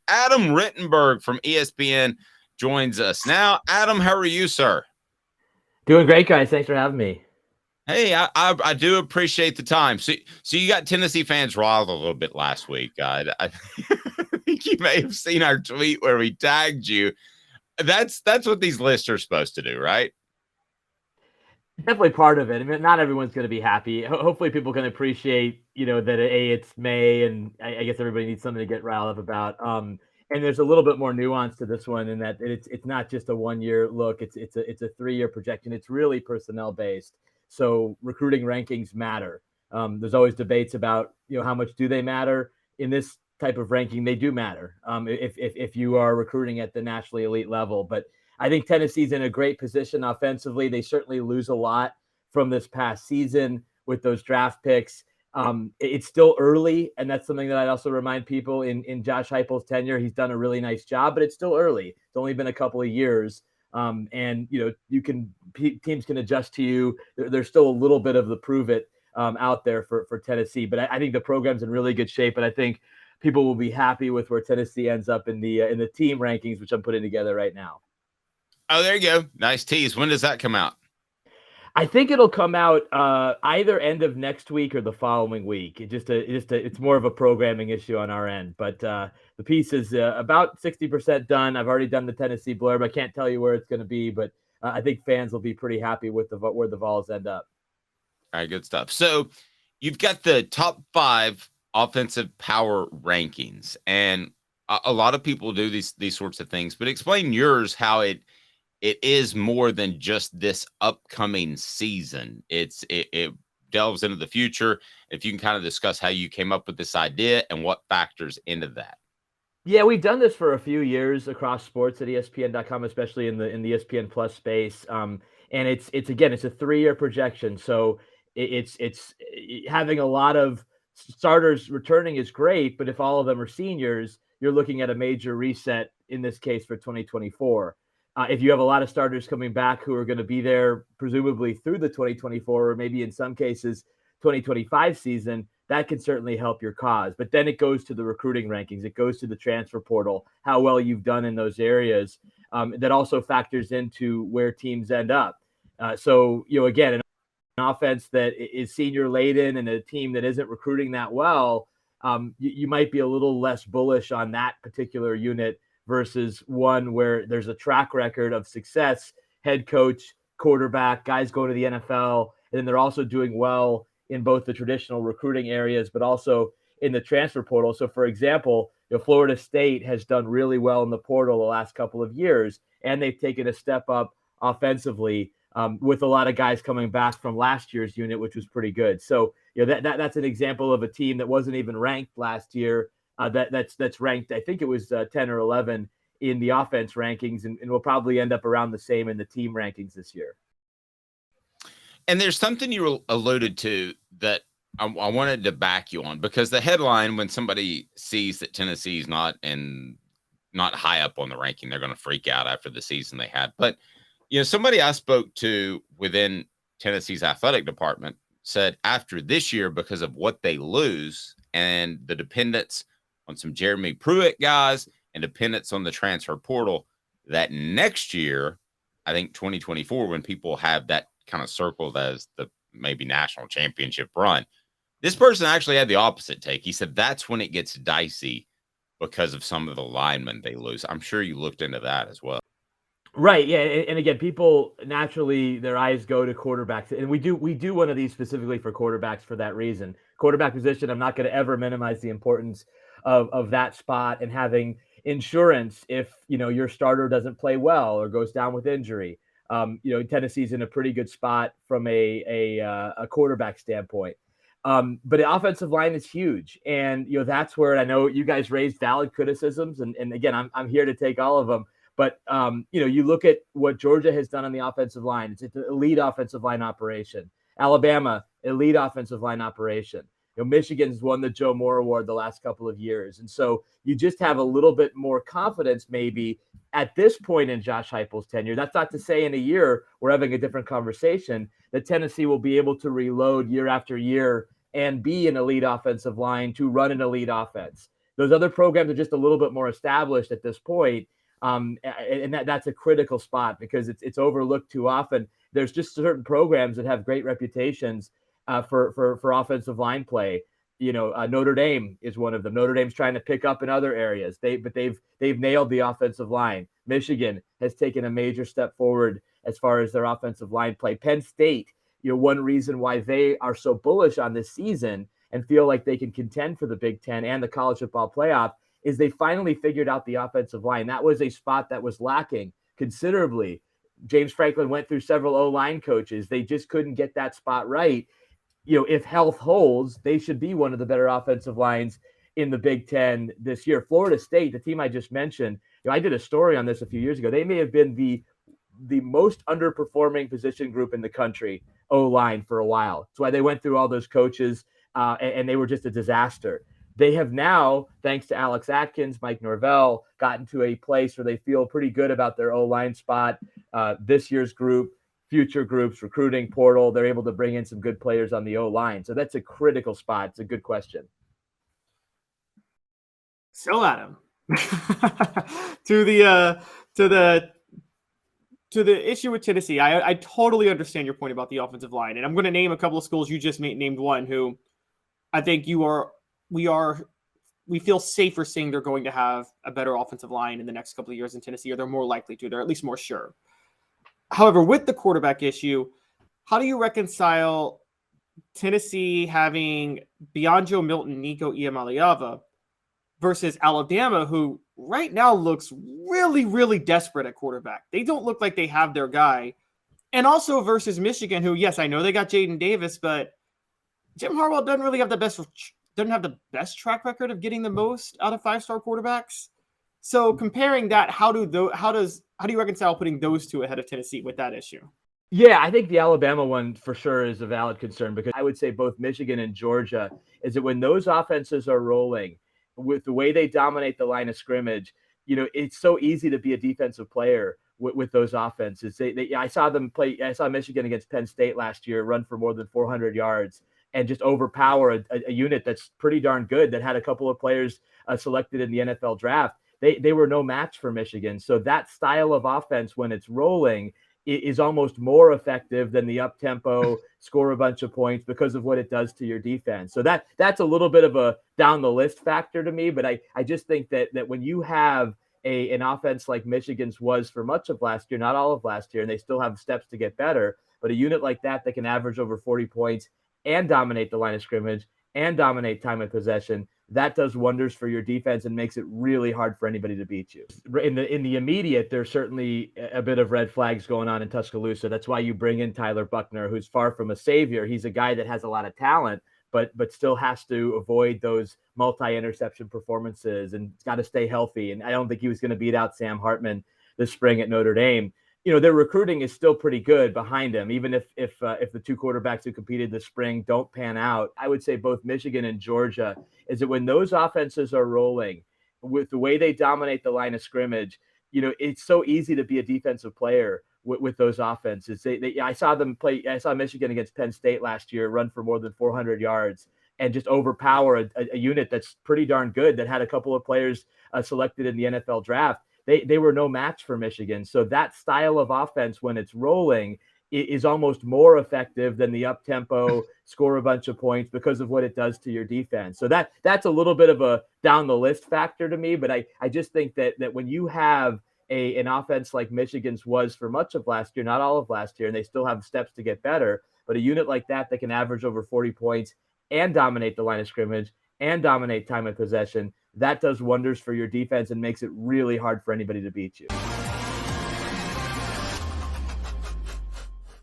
Adam Rittenberg from ESPN joins us now. Adam, how are you, sir? Doing great, guys. Thanks for having me. Hey, I do appreciate the time. So you got Tennessee fans riled a little bit last week. I think you may have seen our tweet where we tagged you. That's what these lists are supposed to do, right? Definitely part of it. I mean, not everyone's going to be happy. Hopefully, people can appreciate, that it's May, and I guess everybody needs something to get riled up about. And there's a little bit more nuance to this one in that it's not just a 1 year look. It's a 3 year projection. It's really personnel based. So recruiting rankings matter. There's always debates about how much do they matter in this type of ranking. They do matter if you are recruiting at the nationally elite level, but I think Tennessee's in a great position offensively. They certainly lose a lot from this past season with those draft picks. It's still early, and that's something that I'd also remind people in Josh Heupel's tenure. He's done a really nice job, but it's still early. It's only been a couple of years, and teams can adjust to you. There's still a little bit of the prove it out there for Tennessee, but I think the program's in really good shape, and I think people will be happy with where Tennessee ends up in the team rankings, which I'm putting together right now. Oh, there you go. Nice tease. When does that come out? I think it'll come out either end of next week or the following week. It's more of a programming issue on our end, but the piece is about 60% done. I've already done the Tennessee blurb. I can't tell you where it's going to be, but I think fans will be pretty happy with where the Vols end up. All right, good stuff. So you've got the top 5 offensive power rankings, and a lot of people do these sorts of things. But explain yours, how it is more than just this upcoming season. It delves into the future. If you can kind of discuss how you came up with this idea and what factors into that. Yeah, we've done this for a few years across sports at ESPN.com, especially in the ESPN Plus space. And it's a 3 year projection. So it's having a lot of starters returning is great, but if all of them are seniors, you're looking at a major reset in this case for 2024. If you have a lot of starters coming back who are going to be there presumably through the 2024 or maybe in some cases 2025 season, that can certainly help your cause. But then it goes to the recruiting rankings. It goes to the transfer portal, how well you've done in those areas. That also factors into where teams end up. Again, an offense that is senior laden and a team that isn't recruiting that well, you might be a little less bullish on that particular unit versus one where there's a track record of success, head coach, quarterback, guys going to the NFL, and then they're also doing well in both the traditional recruiting areas, but also in the transfer portal. So, for example, Florida State has done really well in the portal the last couple of years, and they've taken a step up offensively with a lot of guys coming back from last year's unit, which was pretty good. So, that's an example of a team that wasn't even ranked last year. That's ranked, I think it was 10 or 11 in the offense rankings, and will probably end up around the same in the team rankings this year. And there's something you alluded to that I wanted to back you on, because the headline, when somebody sees that Tennessee's not high up on the ranking, they're going to freak out after the season they had. But, somebody I spoke to within Tennessee's athletic department said after this year, because of what they lose and the dependence on some Jeremy Pruitt guys and dependence on the transfer portal, that next year, I think 2024, when people have that kind of circled as the maybe national championship run, this person actually had the opposite take. He said that's when it gets dicey because of some of the linemen they lose. I'm sure you looked into that as well. Right. Yeah. And again, people naturally their eyes go to quarterbacks, and we do one of these specifically for quarterbacks for that reason. Quarterback position, I'm not going to ever minimize the importance of that spot and having insurance if your starter doesn't play well or goes down with injury. Tennessee's in a pretty good spot from a quarterback standpoint. But the offensive line is huge, and that's where I know you guys raised valid criticisms, and again, I'm here to take all of them. But you look at what Georgia has done on the offensive line; it's an elite offensive line operation. Alabama, elite offensive line operation. Michigan's won the Joe Moore Award the last couple of years, and so you just have a little bit more confidence maybe at this point in Josh Heupel's tenure. That's not to say in a year we're having a different conversation that Tennessee will be able to reload year after year and be an elite offensive line to run an elite offense. Those other programs are just a little bit more established at this point. And that's a critical spot because it's overlooked too often. There's just certain programs that have great reputations for offensive line play. Notre Dame is one of them. Notre Dame's trying to pick up in other areas. They've nailed the offensive line. Michigan has taken a major step forward as far as their offensive line play. Penn State, one reason why they are so bullish on this season and feel like they can contend for the Big Ten and the college football playoff is they finally figured out the offensive line. That was a spot that was lacking considerably. James Franklin went through several O-line coaches. They just couldn't get that spot right. If health holds, they should be one of the better offensive lines in the Big Ten this year. Florida State, the team I just mentioned, I did a story on this a few years ago. They may have been the most underperforming position group in the country, O-line, for a while. That's why they went through all those coaches, and they were just a disaster. They have now, thanks to Alex Atkins, Mike Norvell, gotten to a place where they feel pretty good about their O-line spot. This year's group, future groups, recruiting portal, they're able to bring in some good players on the O-line. So that's a critical spot. It's a good question. So, Adam, to the issue with Tennessee, I totally understand your point about the offensive line, and I'm going to name a couple of schools. You just named one who I think we feel safer saying they're going to have a better offensive line in the next couple of years in Tennessee, or they're more likely to. They're at least more sure. However, with the quarterback issue, how do you reconcile Tennessee having beyond Joe Milton, Nico Iamaleava, versus Alabama, who right now looks really, really desperate at quarterback? They don't look like they have their guy. And also versus Michigan, who, yes, I know they got Jaden Davis, but Jim Harbaugh doesn't have the best track record of getting the most out of five-star quarterbacks. So comparing that, how do you reconcile putting those two ahead of Tennessee with that issue? Yeah, I think the Alabama one for sure is a valid concern, because I would say both Michigan and Georgia is that when those offenses are rolling with the way they dominate the line of scrimmage, it's so easy to be a defensive player with those offenses. I saw Michigan against Penn State last year run for more than 400 yards and just overpower a unit that's pretty darn good, that had a couple of players selected in the NFL draft. They were no match for Michigan. So that style of offense, when it's rolling, is almost more effective than the up-tempo, score a bunch of points, because of what it does to your defense. So that's a little bit of a down-the-list factor to me, but I just think that when you have an offense like Michigan's was for much of last year, not all of last year, and they still have steps to get better, but a unit like that can average over 40 points and dominate the line of scrimmage and dominate time of possession, that does wonders for your defense and makes it really hard for anybody to beat you. In the immediate, there's certainly a bit of red flags going on in Tuscaloosa. That's why you bring in Tyler Buckner, who's far from a savior. He's a guy that has a lot of talent, but still has to avoid those multi-interception performances and got to stay healthy. And I don't think he was going to beat out Sam Hartman this spring at Notre Dame. Their recruiting is still pretty good behind him, even if the two quarterbacks who competed this spring don't pan out. I would say both Michigan and Georgia is that when those offenses are rolling with the way they dominate the line of scrimmage, it's so easy to be a defensive player with those offenses. I saw Michigan against Penn State last year run for more than 400 yards and just overpower a unit that's pretty darn good, that had a couple of players selected in the NFL draft. They were no match for Michigan. So that style of offense, when it's rolling, is almost more effective than the up-tempo, score a bunch of points, because of what it does to your defense. So that's a little bit of a down-the-list factor to me, but I just think that when you have an offense like Michigan's was for much of last year, not all of last year, and they still have steps to get better, but a unit like that can average over 40 points and dominate the line of scrimmage and dominate time of possession, that does wonders for your defense and makes it really hard for anybody to beat you.